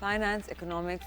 finance, economics,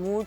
mood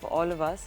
for all of us.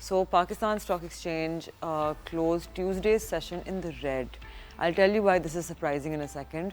So Pakistan Stock Exchange closed Tuesday's session in the red. I'll tell you why this is surprising in a second.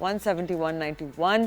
171.91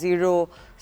0.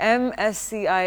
MSCI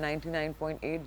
99.8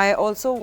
I also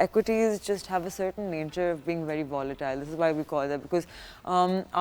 equities just have a certain nature of being very volatile. This is why we call that, because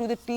to the T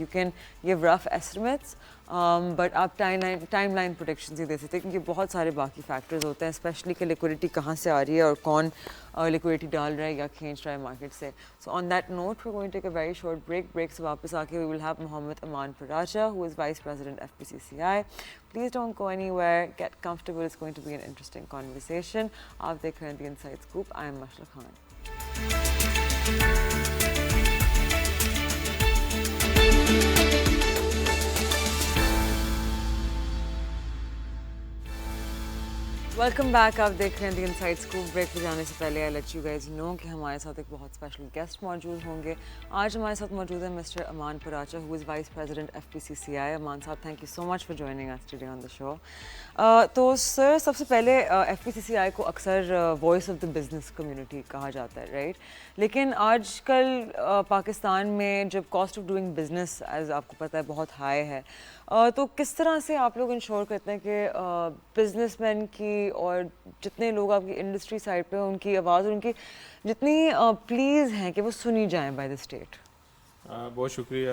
You can give rough estimates, but آپ time line productions ہی دے سکتے ہیں کیونکہ بہت سارے باقی factors ہوتے ہیں especially کہ لیکوڈیٹی کہاں سے آ رہی ہے اور کون لیکوڈیٹی ڈال رہا ہے یا کھینچ رہا ہے مارکیٹ سے. So on that note we going take a very short break سے واپس آ کے we will have Muhammad Aman Paracha who is vice president FPCCI. Please don't go anywhere. Get comfortable. It's going to be an interesting conversation. آپ دیکھ رہے ہیں The Inside Scoop. I am Mashla Khan. Welcome back. آپ دیکھ رہے ہیں دی انسائڈ اسکوپ. بریک پہ جانے سے پہلے آئی لیٹ یو گائز نو کہ ہمارے ساتھ ایک بہت اسپیشل گیسٹ موجود ہوں گے. آج ہمارے ساتھ موجود ہے mister Aman Paracha who is vice president FPCCI. Aman صاحب thank you so much for joining us today on the show. تو سر سب سے پہلے FPCCI کو اکثر voice of the business community کہا جاتا ہے رائٹ, لیکن آج کل پاکستان میں جب cost of doing business as آپ کو پتہ ہے بہت ہائی ہے, تو کس طرح سے آپ لوگ انشور کرتے ہیں کہ بزنس مین کی اور جتنے لوگ آپ کی انڈسٹری سائڈ پہ ان کی آواز اور ان کی جتنی پلیز ہیں کہ وہ سنی جائیں بائی دا اسٹیٹ؟ بہت شکریہ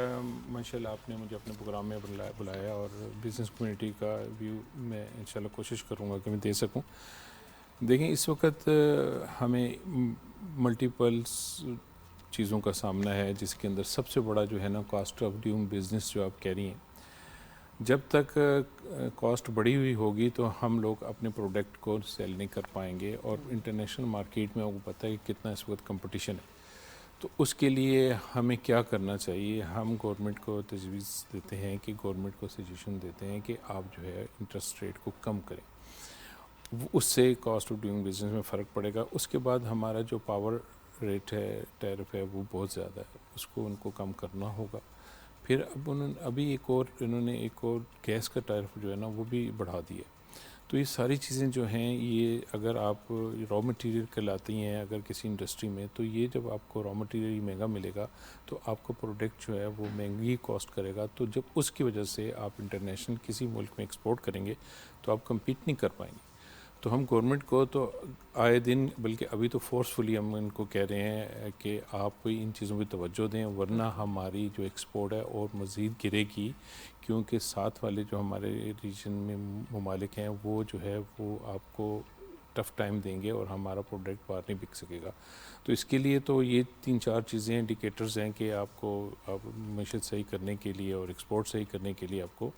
ماشاء اللہ آپ نے مجھے اپنے پروگرام میں بلایا اور بزنس کمیونٹی کا ویو میں انشاءاللہ کوشش کروں گا کہ میں دے سکوں. دیکھیں اس وقت ہمیں ملٹیپلس چیزوں کا سامنا ہے جس کے اندر سب سے بڑا جو ہے نا کاسٹ آف ڈوئنگ بزنس جو آپ کہہ رہی ہیں. جب تک کاسٹ بڑھی ہوئی ہوگی تو ہم لوگ اپنے پروڈکٹ کو سیل نہیں کر پائیں گے, اور انٹرنیشنل مارکیٹ میں آپ کو پتہ ہے کہ کتنا اس وقت کمپٹیشن ہے. تو اس کے لیے ہمیں کیا کرنا چاہیے؟ ہم گورنمنٹ کو تجویز دیتے ہیں کہ گورنمنٹ کو سجیشن دیتے ہیں کہ آپ جو ہے انٹرسٹ ریٹ کو کم کریں, اس سے کاسٹ آف ڈوئنگ بزنس میں فرق پڑے گا. اس کے بعد ہمارا جو پاور ریٹ ہے ٹیرف ہے وہ بہت زیادہ ہے, اس کو ان کو کم کرنا ہوگا. پھر ابھی انہوں نے ایک اور گیس کا ٹیرف جو ہے نا وہ بھی بڑھا دیا. تو یہ ساری چیزیں جو ہیں یہ اگر آپ را مٹیریل کے لاتی ہیں اگر کسی انڈسٹری میں, تو یہ جب آپ کو را مٹیریل مہنگا ملے گا تو آپ کا پروڈکٹ جو ہے وہ مہنگی کاسٹ کرے گا. تو جب اس کی وجہ سے آپ انٹرنیشنل کسی ملک میں ایکسپورٹ کریں گے تو آپ کمپیٹ نہیں کر پائیں گے. تو ہم گورنمنٹ کو تو آئے دن بلکہ ابھی تو فورسفلی ہم ان کو کہہ رہے ہیں کہ آپ ان چیزوں پہ توجہ دیں, ورنہ ہماری جو ایکسپورٹ ہے اور مزید گرے گی, کیونکہ ساتھ والے جو ہمارے ریجن میں ممالک ہیں وہ جو ہے وہ آپ کو ٹف ٹائم دیں گے اور ہمارا پروڈکٹ باہر نہیں بک سکے گا. تو اس کے لیے تو یہ 3-4 چیزیں انڈیکیٹرز ہیں کہ آپ کو معیشت صحیح کرنے کے لیے اور ایکسپورٹ صحیح کرنے کے لیے آپ کو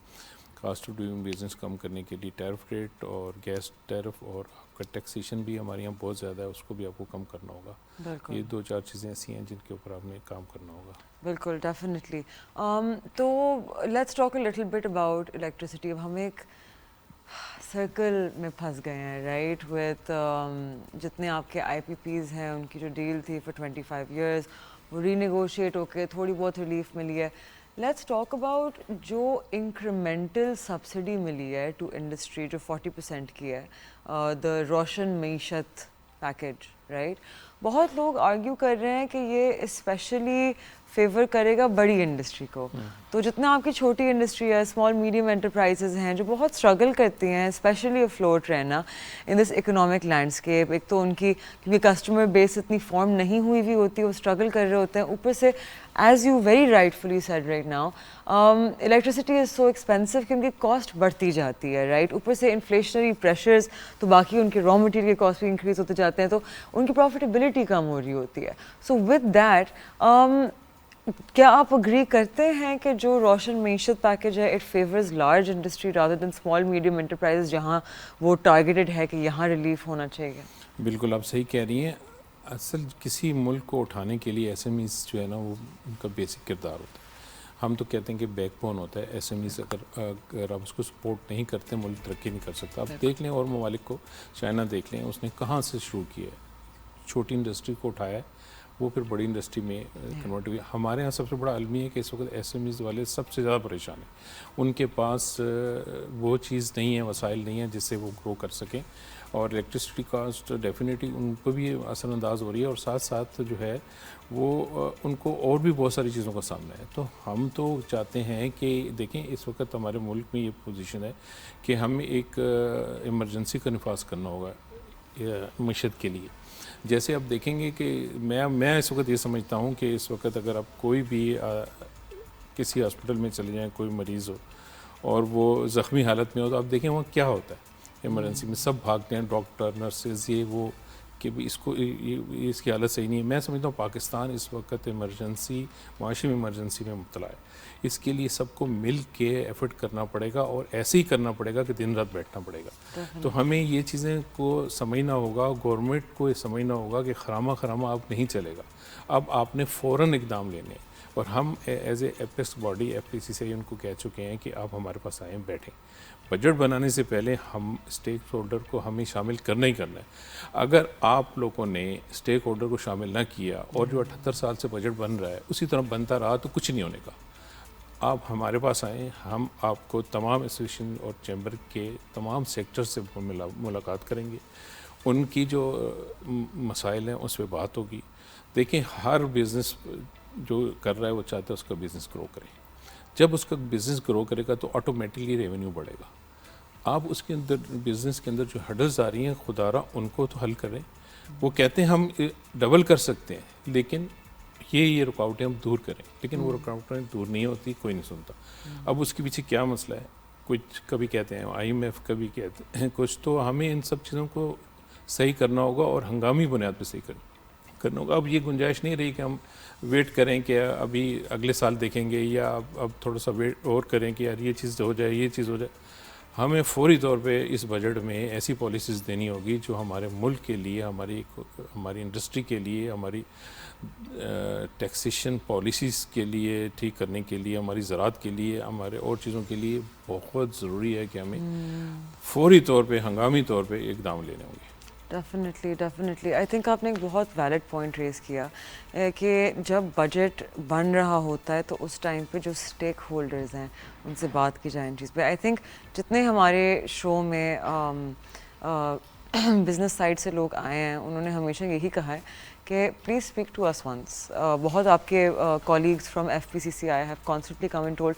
کاسٹ آف ڈوئنگ بزنس کم کرنے کے لیے ٹیرف ریٹ اور گیس ٹیرف اور آپ کا ٹیکسیشن بھی ہمارے یہاں بہت زیادہ ہے, اس کو بھی آپ کو کم کرنا ہوگا. یہ 2-4 چیزیں ایسی ہیں جن کے اوپر آپ نے کام کرنا ہوگا. بالکل ڈیفینیٹلی. تو let's talk a little bit about electricity. اب ہم ایک سرکل میں پھنس گئے ہیں رائٹ وتھ جتنے آپ کے IPPs ہیں ان کی جو ڈیل تھی فار 25 ایئرس وہ ری نیگوشیٹ ہو کے تھوڑی بہت ریلیف ملی ہے. لیٹس ٹاک اباؤٹ جو انکریمنٹل سبسڈی ملی ہے ٹو انڈسٹری جو 40% کی ہے, دا روشن معیشت پیکیج رائٹ. بہت لوگ آرگیو کر رہے ہیں کہ یہ اسپیشلی فیور کرے گا بڑی انڈسٹری کو. تو جتنا آپ کی چھوٹی انڈسٹری ہے, اسمال میڈیم انٹرپرائزز ہیں جو بہت اسٹرگل کرتی ہیں اسپیشلی افلوٹ رہنا ان دس اکنامک لینڈسکیپ. ایک تو ان کی کیونکہ کسٹمر بیس اتنی فارم نہیں ہوئی ہوئی ہوتی, وہ اسٹرگل کر رہے ہوتے ہیں. اوپر سے as you very rightly said right now electricity is so expensive کہ ان کی کاسٹ بڑھتی جاتی ہے رائٹ. اوپر سے انفلیشنری پریشرز, تو باقی ان کے را مٹیریل کے کاسٹ بھی انکریز ہوتے جاتے ہیں, تو ان کی پروفیٹیبلٹی کم ہو رہی ہوتی ہے. سو ود دیٹ کیا آپ اگری کرتے ہیں کہ جو روشن معیشت پیکیج ہے it favours large industry rather than small medium enterprise جہاں وہ ٹارگیٹڈ ہے کہ یہاں ریلیف ہونا چاہیے؟ بالکل آپ صحیح کہہ رہی ہیں. اصل کسی ملک کو اٹھانے کے لیے SMEs جو ہے نا وہ ان کا بیسک کردار ہوتا ہے. ہم تو کہتے ہیں کہ بیک بون ہوتا ہے. SMEs اگر آپ اس کو سپورٹ نہیں کرتے ملک ترقی نہیں کر سکتا. آپ دیکھ لیں اور ممالک کو, چائنا دیکھ لیں, اس نے کہاں سے شروع کیا ہے, چھوٹی انڈسٹری کو اٹھایا ہے, وہ پھر بڑی انڈسٹری میں کنورٹ ہوئی. ہمارے ہاں سب سے بڑا المیہ ہے کہ اس وقت SMEs والے سب سے زیادہ پریشان ہیں. ان کے پاس وہ چیز نہیں ہے, وسائل نہیں ہیں جس سے وہ گرو کر سکیں, اور الیکٹرسٹی کاسٹ ڈیفینیٹلی ان کو بھی اثر انداز ہو رہی ہے, اور ساتھ ساتھ جو ہے وہ ان کو اور بھی بہت ساری چیزوں کا سامنا ہے. تو ہم تو چاہتے ہیں کہ دیکھیں اس وقت ہمارے ملک میں یہ پوزیشن ہے کہ ہمیں ایک ایمرجنسی کا نفاذ کرنا ہوگا معیشت کے لیے. جیسے آپ دیکھیں گے کہ میں اس وقت یہ سمجھتا ہوں کہ اس وقت اگر آپ کوئی بھی کسی ہاسپٹل میں چلے جائیں, کوئی مریض ہو اور وہ زخمی حالت میں ہو تو آپ دیکھیں وہاں کیا ہوتا ہے ایمرجنسی میں، سب بھاگتے ہیں، ڈاکٹر، نرسز، یہ وہ، کہ اس کو اس کی حالت صحیح نہیں ہے۔ میں سمجھتا ہوں پاکستان اس وقت ایمرجنسی، معاشی ایمرجنسی میں مبتلا ہے۔ اس کے لیے سب کو مل کے ایفرٹ کرنا پڑے گا، اور ایسے ہی کرنا پڑے گا کہ دن رات بیٹھنا پڑے گا۔ تو ہمیں یہ چیزیں کو سمجھنا ہوگا، گورنمنٹ کو یہ سمجھنا ہوگا کہ خرامہ اب نہیں چلے گا، اب آپ نے فوراً اقدام لینے ہیں۔ اور ہم as a apex body FPCCI ان کو کہہ چکے ہیں کہ آپ ہمارے پاس آئیں، بیٹھیں۔ بجٹ بنانے سے پہلے ہم اسٹیک ہولڈر کو ہمیں شامل کرنا ہی کرنا ہے۔ اگر آپ لوگوں نے اسٹیک ہولڈر کو شامل نہ کیا اور جو 78 سال سے بجٹ بن رہا ہے اسی طرح بنتا رہا تو کچھ نہیں ہونے کا۔ آپ ہمارے پاس آئیں، ہم آپ کو تمام ایسوسیشن اور چیمبر کے تمام سیکٹر سے ملاقات کریں گے، ان کی جو مسائل ہیں اس پہ بات ہوگی۔ دیکھیں، ہر بزنس جو کر رہا ہے وہ چاہتا ہے اس کا بزنس گرو کرے۔ جب اس کا بزنس گرو کرے گا تو آٹومیٹکلی ریونیو بڑھے گا۔ آپ اس کے اندر بزنس کے اندر جو ہڈلز آ رہی ہیں خدا را ان کو تو حل کریں۔ وہ کہتے ہیں ہم ڈبل کر سکتے ہیں، لیکن یہ رکاوٹیں ہم دور کریں، لیکن وہ رکاوٹیں دور نہیں ہوتی، کوئی نہیں سنتا۔ اب اس کے پیچھے کیا مسئلہ ہے؟ کچھ کبھی کہتے ہیں IMF، کبھی کہتے ہیں کچھ، تو ہمیں ان سب چیزوں کو صحیح کرنا ہوگا اور ہنگامی بنیاد پہ صحیح کرنا ہوگا۔ اب یہ گنجائش نہیں رہی کہ ہم ویٹ کریں کہ ابھی اگلے سال دیکھیں گے، یا اب تھوڑا سا ویٹ اور کریں کہ یار یہ چیز ہو جائے، یہ چیز ہو جائے۔ ہمیں فوری طور پہ اس بجٹ میں ایسی پالیسیز دینی ہوگی جو ہمارے ملک کے لیے، ہماری انڈسٹری کے لیے، ہماری ٹیکسیشن پالیسیز کے لیے ٹھیک کرنے کے لیے، ہماری زراعت کے لیے، ہمارے اور چیزوں کے لیے بہت ضروری ہے کہ ہمیں فوری طور پہ، ہنگامی طور پہ اقدام لینے ہوں گے۔ ڈیفینیٹلی آئی تھنک آپ نے ایک بہت ویلڈ پوائنٹ ریز کیا کہ جب بجٹ بن رہا ہوتا ہے تو اس ٹائم پہ جو اسٹیک ہولڈرز ہیں ان سے بات کی جائے ان چیز پہ۔ آئی تھنک جتنے ہمارے شو میں بزنس سائڈ سے لوگ آئے ہیں انہوں نے ہمیشہ یہی کہا ہے کہ please speak to us once. بہت آپ کے colleagues from FPCCI have constantly come and told.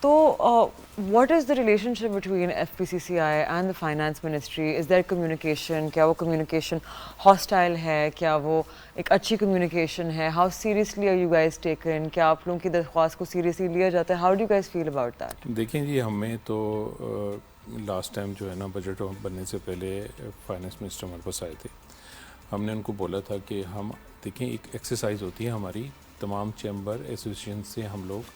تو what is the relationship between FPCCI and the finance ministry? Is there communication? کیا وہ کمیونیکیشن ہاسٹائل ہے؟ کیا وہ ایک اچھی کمیونیکیشن ہے؟ How seriously are you guys taken? کیا آپ لوگوں کی درخواست کو سیریسلی لیا جاتا ہے؟ How do you guys feel about that? دیکھیں جی، ہمیں تو لاسٹ ٹائم جو ہے نا بجٹ بننے سے پہلے فائنانس منسٹر ہمارے پاس آئے تھے۔ ہم نے ان کو بولا تھا کہ ہم دیکھیں، ایک ایکسرسائز ہوتی ہے ہماری تمام چیمبر ایسوسیشن سے، ہم لوگ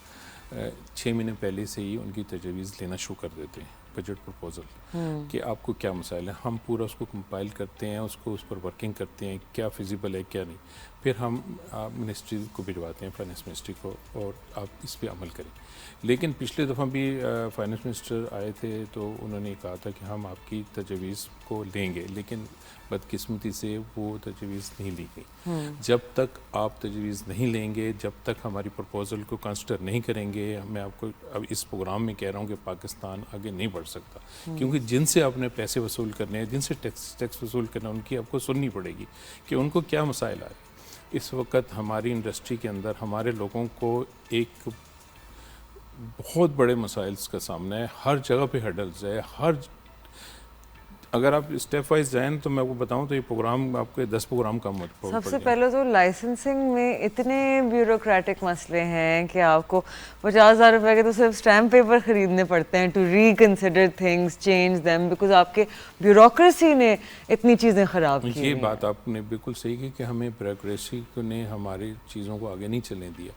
6 مہینے پہلے سے ہی ان کی تجاویز لینا شروع کر دیتے ہیں، بجٹ پرپوزل، کہ آپ کو کیا مسائل ہیں۔ ہم پورا اس کو کمپائل کرتے ہیں، اس کو اس پر ورکنگ کرتے ہیں، کیا فیزیبل ہے کیا نہیں، پھر ہم منسٹری کو بھجواتے ہیں، فائنانس منسٹری کو، اور آپ اس پہ عمل کریں۔ لیکن پچھلے دفعہ بھی فائنانس منسٹر آئے تھے تو انہوں نے کہا تھا کہ ہم آپ کی تجاویز کو لیں گے، لیکن بدقسمتی سے وہ تجویز نہیں لی گئی۔ جب تک آپ تجویز نہیں لیں گے، جب تک ہماری پرپوزل کو کنسیڈر نہیں کریں گے، میں آپ کو اب اس پروگرام میں کہہ رہا ہوں کہ پاکستان آگے نہیں بڑھ سکتا، کیونکہ جن سے آپ نے پیسے وصول کرنے ہیں، جن سے ٹیکس وصول کرنا ہے، ان کی آپ کو سننی پڑے گی کہ ان کو کیا مسائل آ رہے ہیں۔ اس وقت ہماری انڈسٹری کے اندر ہمارے لوگوں کو ایک بہت بڑے مسائل کا سامنا ہے، ہر جگہ پہ ہڈلز ہے، اگر آپ اسٹیپ وائز جائیں تو میں آپ کو بتاؤں تو یہ پروگرام آپ کے 10 پروگرام کم پڑ سب سے پہلے تو لائسنسنگ میں اتنے بیوروکریٹک مسئلے ہیں کہ آپ کو 50,000 روپے کے تو صرف اسٹیمپ پیپر خریدنے پڑتے ہیں to reconsider things, change them, because آپ کے بیوروکریسی نے اتنی چیزیں خراب کی۔ یہ بات آپ نے بالکل صحیح کی کہ ہمیں بیوروکریسی نے ہماری چیزوں کو آگے نہیں چلنے دیا۔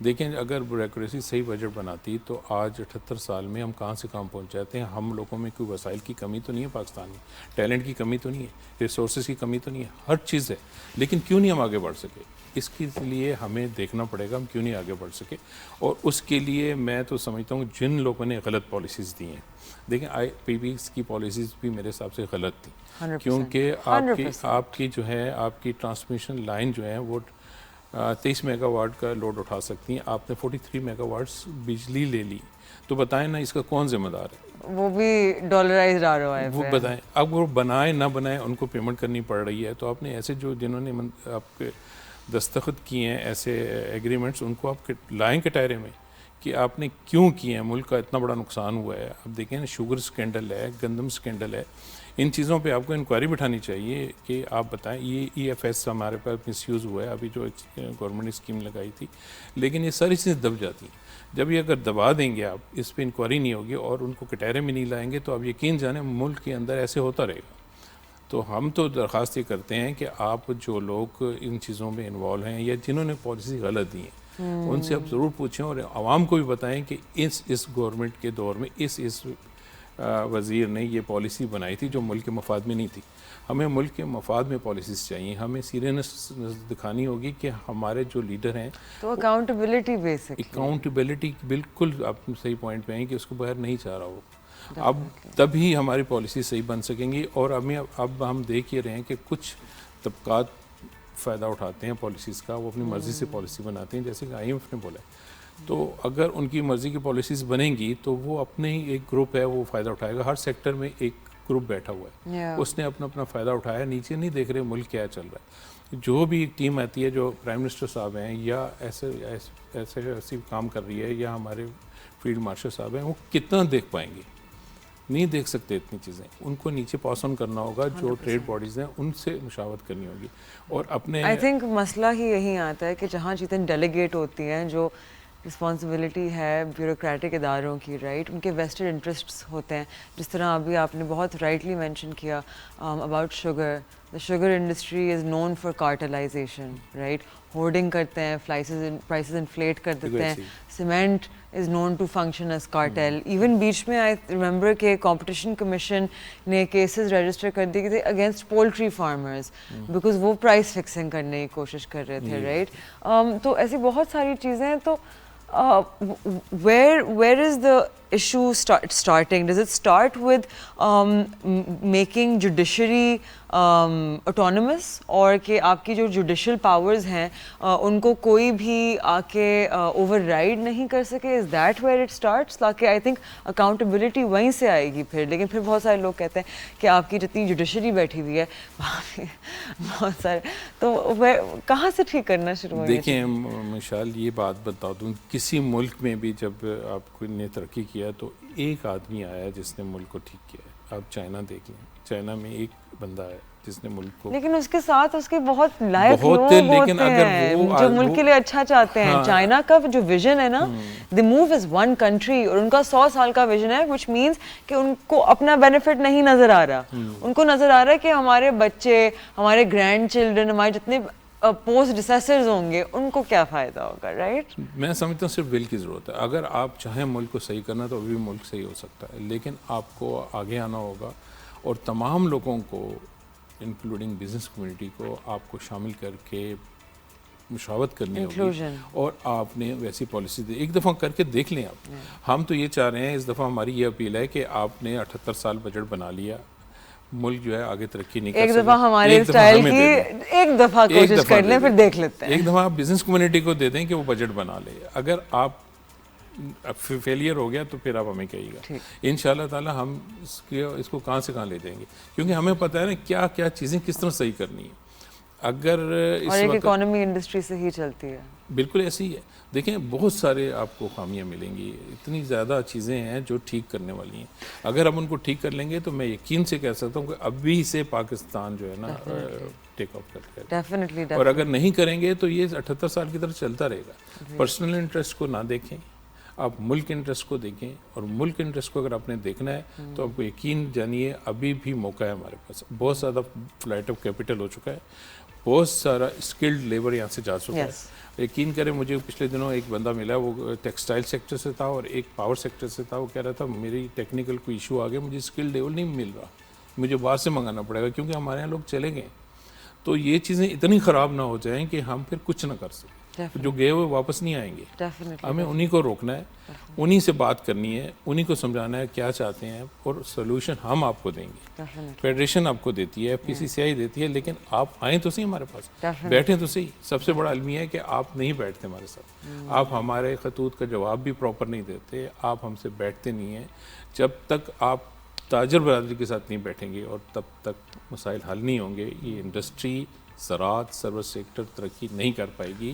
دیکھیں، اگر بیوروکریسی صحیح بجٹ بناتی تو آج 78 سال میں ہم کہاں سے کہاں پہنچ جاتے ہیں۔ ہم لوگوں میں کوئی وسائل کی کمی تو نہیں ہے پاکستان میں، ٹیلنٹ کی کمی تو نہیں ہے، ریسورسز کی کمی تو نہیں ہے، ہر چیز ہے، لیکن کیوں نہیں ہم آگے بڑھ سکے؟ اس کے لیے ہمیں دیکھنا پڑے گا ہم کیوں نہیں آگے بڑھ سکے، اور اس کے لیے میں تو سمجھتا ہوں جن لوگوں نے غلط پالیسیز دی ہیں، دیکھیں IPPs کی پالیسیز بھی میرے حساب سے غلط تھی، کیونکہ آپ کی جو ہے آپ کی ٹرانسمیشن لائن جو ہے وہ 23 میگا واٹ کا لوڈ اٹھا سکتی ہیں، آپ نے 43 میگا واٹس بجلی لے لی، تو بتائیں نا اس کا کون ذمہ دار ہے؟ وہ بھی ڈالرائز ROI وہ بتائیں، اب وہ بنائیں نہ بنائیں ان کو پیمنٹ کرنی پڑ رہی ہے، تو آپ نے ایسے جنہوں نے آپ کے دستخط کیے ہیں ایسے ایگریمنٹس، ان کو آپ لائیں کے ٹائرے میں کہ آپ نے کیوں کیے ہیں, ملک کا اتنا بڑا نقصان ہوا ہے. اب دیکھیں نا, شوگر سکینڈل ہے, گندم سکینڈل ہے, ان چیزوں پہ آپ کو انکوائری بٹھانی چاہیے کہ آپ بتائیں یہ EFS ہمارے پاس مس یوز ہوا ہے ابھی جو گورنمنٹ نے اسکیم لگائی تھی, لیکن یہ ساری چیزیں دب جاتی ہیں. جب یہ اگر دبا دیں گے آپ, اس پہ انکوائری نہیں ہوگی اور ان کو کٹہرے میں نہیں لائیں گے, تو آپ یقین جانیں ملک کے اندر ایسے ہوتا رہے گا. تو ہم تو درخواست یہ کرتے ہیں کہ آپ جو لوگ ان چیزوں میں انوالو ہیں یا جنہوں نے پالیسی غلط دی ہیں, ان سے آپ ضرور پوچھیں اور عوام کو بھی بتائیں کہ اس گورنمنٹ کے دور میں اس وزیر نے یہ پالیسی بنائی تھی جو ملک کے مفاد میں نہیں تھی. ہمیں ملک کے مفاد میں پالیسیز چاہیے. ہمیں سیریسنس دکھانی ہوگی کہ ہمارے جو لیڈر ہیں, تو اکاؤنٹیبلٹی بیسک, اکاؤنٹیبلٹی بالکل آپ صحیح پوائنٹ پہ ہیں کہ اس کو باہر نہیں چاہ رہا وہ. اب تبھی ہماری پالیسی صحیح بن سکیں گی. اور اب ہم دیکھ یہ رہے ہیں کہ کچھ طبقات فائدہ اٹھاتے ہیں پالیسیز کا, وہ اپنی مرضی سے پالیسی بناتے ہیں, جیسے کہ IMF نے بولا ہے. تو اگر ان کی مرضی کی پالیسیز بنیں گی تو وہ اپنے ہی ایک گروپ ہے وہ فائدہ اٹھائے گا. ہر سیکٹر میں ایک گروپ بیٹھا ہوا ہے, اس نے اپنا فائدہ اٹھایا, نیچے نہیں دیکھ رہے ملک کیا چل رہا ہے. جو بھی ایک ٹیم آتی ہے جو پرائم منسٹر صاحب ہیں یا ایسے کام کر رہی ہے, یا ہمارے فیلڈ مارشل صاحب ہیں, وہ کتنا دیکھ پائیں گے؟ نہیں دیکھ سکتے اتنی چیزیں. ان کو نیچے پاس آن کرنا ہوگا, جو ٹریڈ باڈیز ہیں ان سے مشاورت کرنی ہوگی. اور اپنے آئی تھنک مسئلہ ہی یہی آتا ہے کہ جہاں چیزیں ڈیلیگیٹ ہوتی ہیں, جو رسپانسبلٹی ہے بیوروکریٹک اداروں کی, رائٹ, ان کے ویسٹڈ انٹرسٹس ہوتے ہیں. جس طرح ابھی آپ نے بہت رائٹلی مینشن کیا about sugar. The sugar industry is known for cartelization, right, hoarding کرتے ہیں, پرائسز انفلیٹ کر دیتے ہیں. Cement is known to function as cartel. Even بیچ میں آئی ریمبر کہ کمپٹیشن کمیشن نے کیسز رجسٹر کر دیے تھے اگینسٹ پولٹری فارمرز بیکاز وہ پرائس فکسنگ کرنے کی کوشش کر رہے تھے, رائٹ. تو ایسی بہت ساری چیزیں. تو where is the issue starting? Does it start with making judiciary autonomous, اور کہ آپ کی جو جوڈیشل پاورز ہیں ان کو کوئی بھی آ کے اوور رائڈ نہیں کر سکے؟ Is that where it starts? تاکہ آئی تھنک اکاؤنٹیبلٹی وہیں سے آئے گی پھر. لیکن پھر بہت سارے لوگ کہتے ہیں کہ آپ کی جتنی جوڈیشری بیٹھی ہوئی ہے وہاں پہ بہت سارے, تو کہاں سے ٹھیک کرنا شروع ہوئی؟ دیکھیں مشال, یہ بات بتا دوں, کسی ملک میں بھی جب آپ نے ترقی کیا تو ایک آدمی آیا جس نے ملک کو ٹھیک کیا ہے. آپ چائنا دیکھ لیں, چائنا میں ایک بندہ ہے جس نے ملک کو, لیکن اس کے ساتھ اس کے بہت لائق لوگ ہوتے ہیں جو ملک کے لیے اچھا چاہتے ہیں. چائنا کا جو ویژن ہے نا, دی موو از ون کنٹری, اور ان کا 100 سال کا ویژن ہے, وچ مینس کہ ان کو اپنا بینیفٹ نہیں نظر آ رہا. ان کو نظر آ رہا ہے کہ ہمارے بچے, ہمارے گرینڈ چلڈرن, ہمارے جتنے پوسٹ ڈسیسرز ہوں گے ان کو کیا فائدہ ہوگا, رائٹ. میں سمجھتا ہوں صرف ول کی ضرورت ہے. اگر آپ چاہیں ملک کو صحیح کرنا تو ابھی بھی ملک صحیح ہو سکتا ہے, لیکن آپ کو آگے آنا ہوگا اور تمام لوگوں کو انکلوڈنگ بزنس کمیونٹی کو آپ کو شامل کر کے مشاورت کرنی ہوگی, اور آپ نے ویسی پالیسی ایک دفعہ کر کے دیکھ لیں آپ. ہم تو یہ چاہ رہے ہیں, اس دفعہ ہماری یہ اپیل ہے کہ آپ نے 78 سال بجٹ بنا لیا, ملک جو ہے آگے ترقی نہیں کر سکتا. ایک دفعہ ہمارے اسٹائل کی ایک دفعہ کوشش کر لیں, پھر دیکھ لیتے ہیں. ایک دفعہ آپ بزنس کمیونٹی کو دے دیں کہ وہ بجٹ بنا لے. اگر آپ فیلئر ہو گیا تو پھر آپ ہمیں کہیے گا, انشاءاللہ تعالی ہم اس کو کہاں سے کہاں لے جائیں گے, کیونکہ ہمیں پتہ ہے نا کیا کیا چیزیں کس طرح صحیح کرنی ہے. اگر اس اور ایک اکانومی انڈسٹری سے ہی چلتی ہے, بالکل ایسے ہی ہے. دیکھیں بہت سارے آپ کو خامیاں ملیں گی, اتنی زیادہ چیزیں ہیں جو ٹھیک کرنے والی ہیں. اگر ہم ان کو ٹھیک کر لیں گے تو میں یقین سے کہہ سکتا ہوں کہ ابھی سے پاکستان جو ہے نا ٹیک آف کر جائے گا. اور اگر نہیں کریں گے تو یہ 78 سال کی طرف چلتا رہے گا. پرسنل انٹرسٹ کو نہ دیکھیں, آپ ملک انٹرسٹ کو دیکھیں, اور ملک انٹرسٹ کو اگر آپ نے دیکھنا ہے تو آپ کو یقین جانیے ابھی بھی موقع ہے ہمارے پاس. بہت زیادہ فلائٹ آف کیپٹل ہو چکا ہے, بہت سارا اسکلڈ لیبر یہاں سے جا چکا ہے. یقین کریں مجھے پچھلے دنوں ایک بندہ ملا, وہ ٹیکسٹائل سیکٹر سے تھا اور ایک پاور سیکٹر سے تھا. وہ کہہ رہا تھا میری ٹیکنیکل کوئی ایشو آ گیا, مجھے اسکل لیول نہیں مل رہا, مجھے باہر سے منگانا پڑے گا کیونکہ ہمارے یہاں لوگ چلے گئے. تو یہ چیزیں اتنی خراب نہ ہو جائیں کہ ہم پھر کچھ نہ کر سکیں. جو گئے ہوئے واپس نہیں آئیں گے. ہمیں انہی کو روکنا ہے, انہی سے بات کرنی ہے, انہی کو سمجھانا ہے کیا چاہتے ہیں, اور سولوشن ہم آپ کو دیں گے. فیڈریشن آپ کو دیتی ہے, FPCCI دیتی ہے, لیکن آپ آئیں تو صحیح ہمارے پاس, بیٹھیں تو صحیح. سب سے بڑا المیہ ہے کہ آپ نہیں بیٹھتے ہمارے ساتھ, آپ ہمارے خطوط کا جواب بھی پراپر نہیں دیتے, آپ ہم سے بیٹھتے نہیں ہیں. جب تک آپ تاجر برادری کے ساتھ نہیں بیٹھیں گے اور تب تک مسائل حل نہیں ہوں گے. یہ انڈسٹری, زراعت, سروس سیکٹر ترقی نہیں کر پائے گی,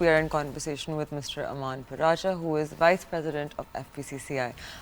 We are in conversation with Mr. Aman Paracha, who is Vice President of FPCCI.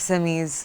SMEs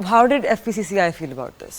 How did FPCCI feel about this?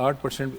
8%.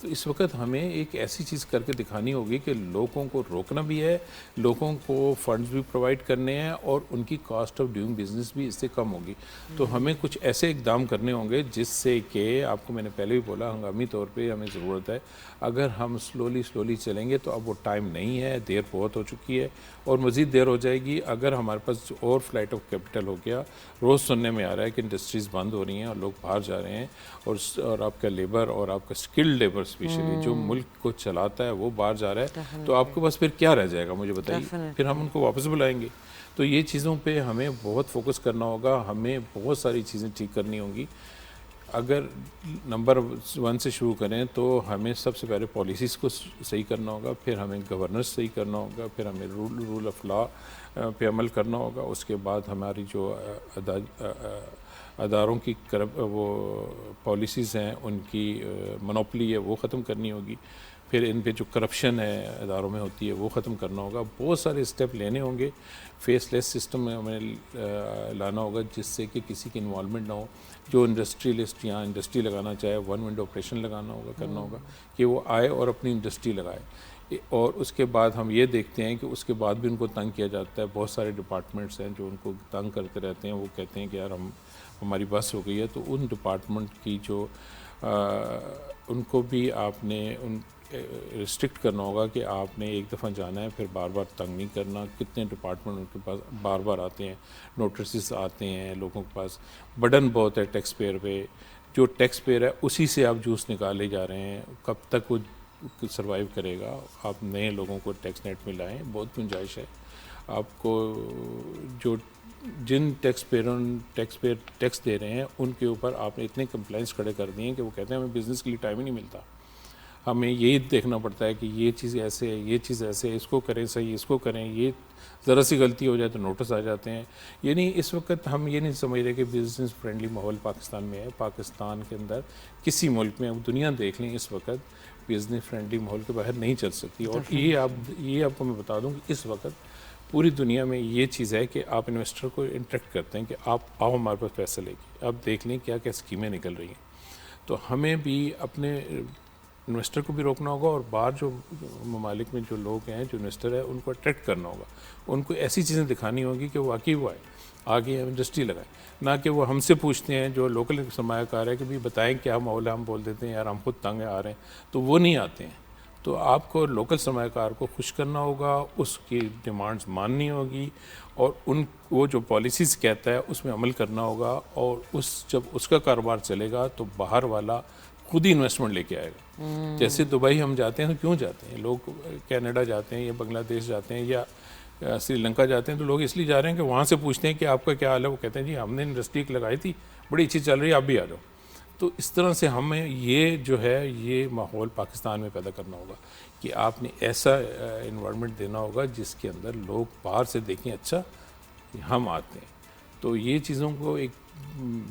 تو اس وقت ہمیں ایک ایسی چیز کر کے دکھانی ہوگی کہ لوگوں کو روکنا بھی ہے, لوگوں کو فنڈز بھی پرووائڈ کرنے ہیں, اور ان کی کاسٹ آف ڈوئنگ بزنس بھی اس سے کم ہوگی. تو ہمیں کچھ ایسے اقدام کرنے ہوں گے جس سے کہ آپ کو میں نے پہلے بھی بولا, ہنگامی طور پہ ہمیں ضرورت ہے. اگر ہم سلولی چلیں گے تو اب وہ ٹائم نہیں ہے, دیر بہت ہو چکی ہے اور مزید دیر ہو جائے گی. اگر ہمارے پاس اور فلائٹ آف کیپٹل ہو گیا, روز سننے میں آ رہا ہے کہ انڈسٹریز بند ہو رہی ہیں اور لوگ باہر جا رہے ہیں, اور آپ کا لیبر اور آپ کا اسکلڈ لیبر اسپیشلی جو ملک کو چلاتا ہے وہ باہر جا رہا ہے, تو آپ کے پاس پھر کیا رہ جائے گا مجھے بتائیے, پھر ہم ان کو واپس بلائیں گے. تو یہ چیزوں پہ ہمیں بہت فوکس کرنا ہوگا, ہمیں بہت ساری چیزیں ٹھیک کرنی ہوں گی. اگر نمبر 1 سے شروع کریں تو ہمیں سب سے پہلے پالیسیز کو صحیح کرنا ہوگا, پھر ہمیں گورننس صحیح کرنا ہوگا, پھر ہمیں رول آف لا پہ عمل کرنا ہوگا. اس کے بعد ہماری جو اداروں کی وہ پالیسیز ہیں ان کی منوپلی ہے وہ ختم کرنی ہوگی. پھر ان پہ جو کرپشن ہے اداروں میں ہوتی ہے وہ ختم کرنا ہوگا. بہت سارے اسٹیپ لینے ہوں گے. فیس لیس سسٹم میں ہمیں لانا ہوگا جس سے کہ کسی کی انوالومنٹ نہ ہو. جو انڈسٹریلسٹ یہاں انڈسٹری لگانا چاہے, 1 ونڈو آپریشن لگانا ہوگا, کرنا ہوگا کہ وہ آئے اور اپنی انڈسٹری لگائے. اور اس کے بعد ہم یہ دیکھتے ہیں کہ اس کے بعد بھی ان کو تنگ کیا جاتا ہے. بہت سارے ڈپارٹمنٹس ہیں جو ان کو تنگ کرتے رہتے ہیں. وہ کہتے ہیں کہ یار ہماری بس ہو گئی ہے. تو ان ڈپارٹمنٹ کی جو ان کو بھی آپ نے ریسٹرکٹ کرنا ہوگا کہ آپ نے ایک دفعہ جانا ہے, پھر بار بار تنگ نہیں کرنا. کتنے ڈپارٹمنٹ ان کے پاس بار بار آتے ہیں, نوٹسز آتے ہیں, لوگوں کے پاس برڈن بہت ہے ٹیکس پیئر پہ. جو ٹیکس پیئر ہے اسی سے آپ جوس نکالے جا رہے ہیں. کب تک وہ سروائیو کرے گا؟ آپ نئے لوگوں کو ٹیکس نیٹ میں لائیں, بہت گنجائش ہے. آپ کو جو جن ٹیکس پیئر ٹیکس دے رہے ہیں ان کے اوپر آپ نے اتنے کمپلینس کھڑے کر دیے ہیں کہ وہ کہتے ہیں ہمیں بزنس کے لیے ٹائم ہی نہیں ملتا. ہمیں یہی دیکھنا پڑتا ہے کہ یہ چیز ایسے ہے, یہ چیز ایسے ہے, اس کو کریں صحیح, اس کو کریں, یہ ذرا سی غلطی ہو جائے تو نوٹس آ جاتے ہیں. یعنی اس وقت ہم یہ نہیں سمجھ رہے کہ بزنس فرینڈلی ماحول پاکستان میں ہے. پاکستان کے اندر کسی ملک میں, اب دنیا دیکھ لیں, اس وقت بزنس فرینڈلی ماحول کے باہر نہیں چل سکتی. اور یہ آپ کو میں بتا دوں کہ اس وقت پوری دنیا میں یہ چیز ہے کہ آپ انویسٹر کو انٹریکٹ کرتے ہیں کہ آپ آؤ ہمارے پاس پیسہ لے کے, آپ دیکھ لیں کیا کیا اسکیمیں نکل رہی ہیں. تو ہمیں بھی اپنے انویسٹر کو بھی روکنا ہوگا, اور باہر جو ممالک میں جو لوگ ہیں جو انویسٹر ہیں ان کو اٹریکٹ کرنا ہوگا. ان کو ایسی چیزیں دکھانی ہوگی کہ وہ واقعی وہ آگے انڈسٹری لگائیں, نہ کہ وہ ہم سے پوچھتے ہیں جو لوکل سرمایہ کار ہے کہ بھی بتائیں کیا ماحول ہے. ہم بول دیتے ہیں یار ہم خود تنگ آ رہے ہیں, تو وہ نہیں آتے ہیں. تو آپ کو لوکل سرمایہ کار کو خوش کرنا ہوگا, اس کی ڈیمانڈز ماننی ہوگی, اور وہ جو پالیسیز کہتا ہے اس میں عمل کرنا ہوگا. اور جب اس کا کاروبار چلے گا تو باہر والا خود ہی انویسٹمنٹ لے کے آئے گا. جیسے دبئی ہم جاتے ہیں تو کیوں جاتے ہیں لوگ؟ کینیڈا جاتے ہیں یا بنگلہ دیش جاتے ہیں یا سری لنکا جاتے ہیں, تو لوگ اس لیے جا رہے ہیں کہ وہاں سے پوچھتے ہیں کہ آپ کا کیا حال ہے. وہ کہتے ہیں جی ہم نے انڈسٹری لگائی تھی, بڑی اچھی چل رہی ہے, آپ بھی آ جاؤ. تو اس طرح سے ہمیں یہ جو ہے یہ ماحول پاکستان میں پیدا کرنا ہوگا کہ آپ نے ایسا انوائرمنٹ دینا ہوگا جس کے اندر لوگ باہر سے دیکھیں اچھا ہم آتے ہیں. تو یہ چیزوں کو ایک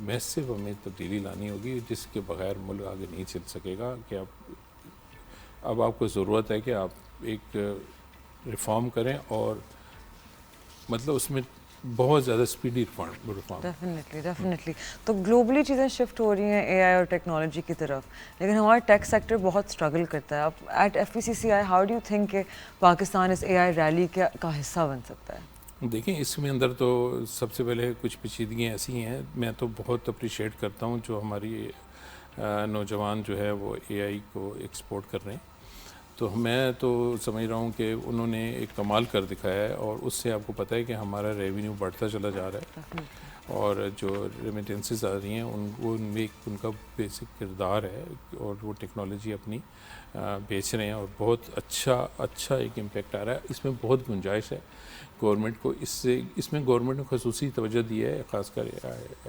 میسو ہمیں تبدیلی لانی ہوگی جس کے بغیر ملک آگے نہیں چل سکے گا. کہ اب آپ کو ضرورت ہے کہ آپ ایک ریفارم کریں, اور مطلب اس میں بہت زیادہ اسپیڈی ریفارم. ڈیفینیٹلی. تو گلوبلی چیزیں شفٹ ہو رہی ہیں اے آئی اور ٹیکنالوجی کی طرف, لیکن ہمارا ٹیک سیکٹر بہت اسٹرگل کرتا ہے. اب at FPCCI how do you think کہ پاکستان اس اے آئی ریلی کا حصہ بن سکتا ہے؟ دیکھیں اس میں اندر تو سب سے پہلے کچھ پیچیدگیاں ایسی ہیں. میں تو بہت اپریشیٹ کرتا ہوں جو ہماری نوجوان جو ہے وہ اے آئی کو ایکسپورٹ کر رہے ہیں. تو میں تو سمجھ رہا ہوں کہ انہوں نے ایک کمال کر دکھایا ہے, اور اس سے آپ کو پتہ ہے کہ ہمارا ریونیو بڑھتا چلا جا رہا ہے. اور جو ریمیٹنسز آ رہی ہیں ان میں ان کا بیسک کردار ہے, اور وہ ٹیکنالوجی اپنی بیچ رہے ہیں, اور بہت اچھا ایک امپیکٹ آ رہا ہے. اس میں بہت گنجائش ہے گورنمنٹ کو. اس میں گورنمنٹ نے خصوصی توجہ دی ہے, خاص کر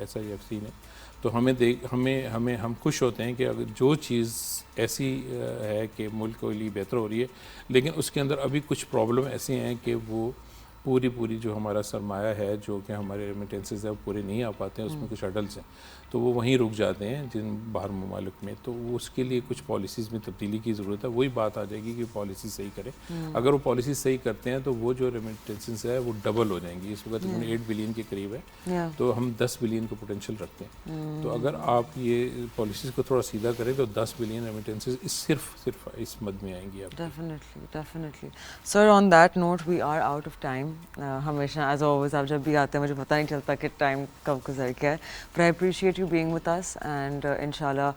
SIFC نے. تو ہم خوش ہوتے ہیں کہ اگر جو چیز ایسی ہے کہ ملک کے لیے بہتر ہو رہی ہے, لیکن اس کے اندر ابھی کچھ پرابلم ایسی ہیں کہ وہ پوری جو ہمارا سرمایہ ہے جو کہ ہمارے ریمیٹنسز ہیں وہ پورے نہیں آ پاتے ہیں, اس میں کچھ ہڈلس ہیں تو وہ وہیں رک جاتے ہیں جن باہر ممالک میں, تو اس کے لیے کچھ پالیسیز میں تبدیلی کی ضرورت ہے. وہی بات آ جائے گی کہ پالیسی صحیح کریں. اگر وہ پالیسی صحیح کرتے ہیں تو وہ جو ریمیٹنسز ہے وہ ڈبل ہو جائیں گی. اس وقت 8 بلین کے قریب ہے تو ہم 10 بلین کا پوٹینشیل رکھتے ہیں. تو اگر آپ یہ پالیسیز کو تھوڑا سیدھا کریں تو 10 بلین ریمیٹنسز صرف اس مد میں آئیں گی آپ. Definitely. Sir, on that note, we are out of time. ہمیشہ ایز آلویز آپ جب بھی آتے ہیں مجھے پتہ نہیں چلتا کہ ٹائم کب گزر گیا ہے. But I appreciate you being with us and انشاءاللہ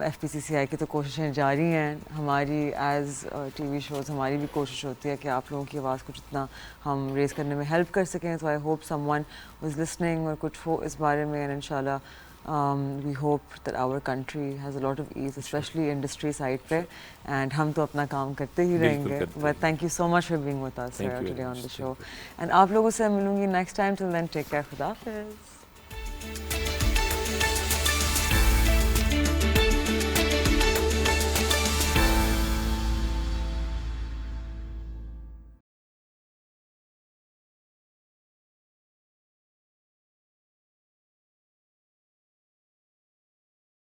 FPCCI کی تو کوششیں جاری ہیں. ہماری ایز ٹی وی شوز ہماری بھی کوشش ہوتی ہے کہ آپ لوگوں کی آواز کو جتنا ہم ریز کرنے میں ہیلپ کر سکیں. So I hope someone was listening اور کچھ ہو اس بارے میں, and انشاءاللہ we hope that our country has a lot of ease, especially industry side پہ, and ہم تو اپنا کام کرتے ہی رہیں گے. But thank you so much for being with us sir today on the show. And آپ لوگوں سے ملوں گی next time. Till then, take care. خدا حافظ.